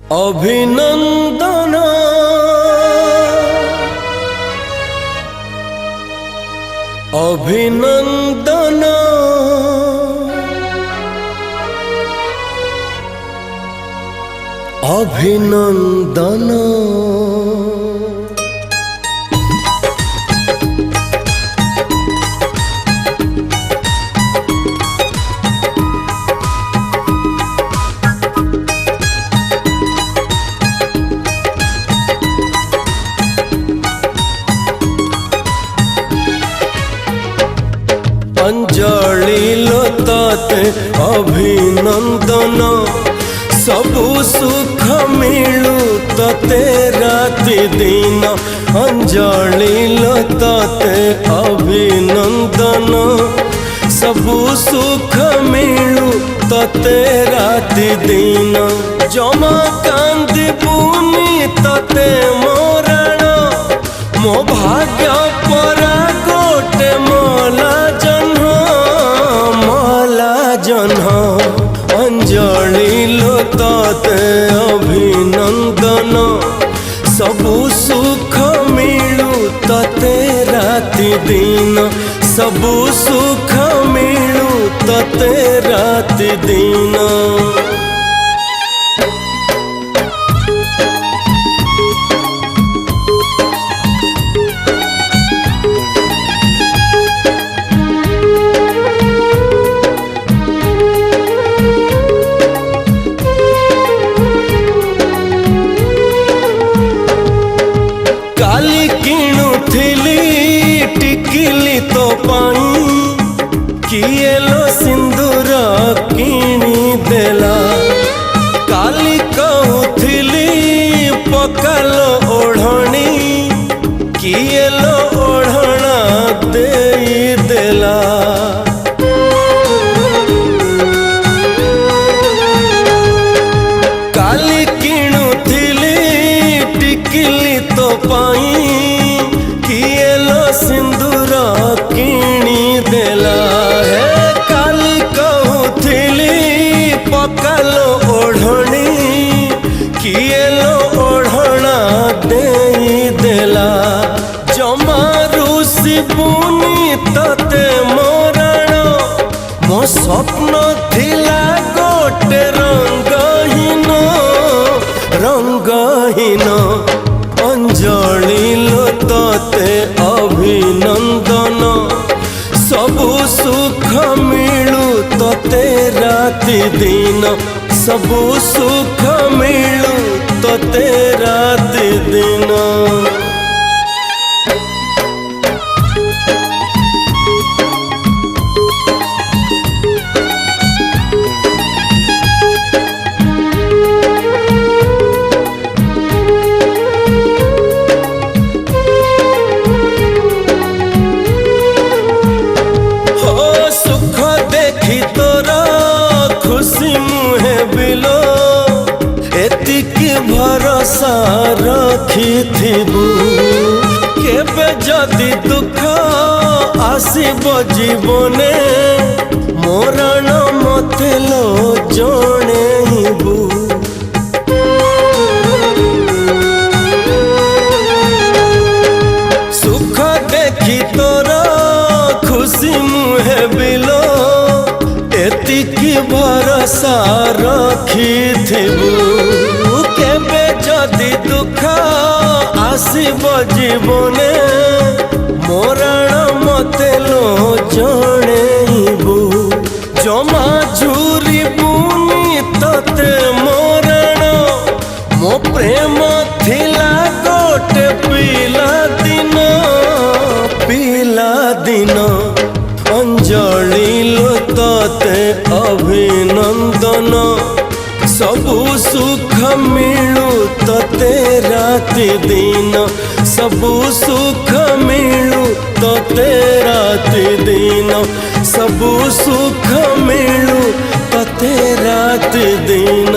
अभिनंदन अभिनंदन अभिनंदन। अंजलि लताते अभिनंदन सबु सुख मिलू तते राति दिन। अंजलि लताते अभिनंदन सबु सुख मिलू तते राति दिन। जमा कांदी बुनी तते मोरण मो भाग्य परा गोटे मला जन्ह। अंजलि लताते अभिनंदन सबु सुख मिलू तते राति दिन। सबु सुख मिलू तते राति दिन। काली किणुथिली टिकिली तो पाई किए लो सिंदूर किणी देला। काली कहूथिली पकालो ओढ़णी किए लो ओढ़ना देई देला। काली किणुथिली टिकिली तो पाई किए लो सिंदूर किणी देला। है काली कहूथिली पकालो ओढ़णी किए लो ओढ़ना देई देला। जमा रुसी बुनी तते मोरण मो स्वप्न थिला गोटे रंगहीन रंगहीन। अंजलि लताते अभिनंदन सबु सुख मिलू तते राति दिन। सबु सुख मिलू तते राति दिन। एतिकी भरोसा रखिथिबु केबे जदि दुख आसीब जीवने मोरण मते लो जणेबु। सुख देखी तोर खुशी मुहे बिलो एतिकी भरोसा रखिथिबु केबे जदि दुख आसीब जीवने मोरण मते लो जणेबु। जमा झूरी बुनी तते मोरण मो प्रेम थिला गोटे पिला दिन पिला दिन। अंजलि लताते अभिनंदन सबु सुख मिलू तते राति दिन। सबु सुख मिलू तते राति दिन। सबु सुख मिलू तते राति दिन।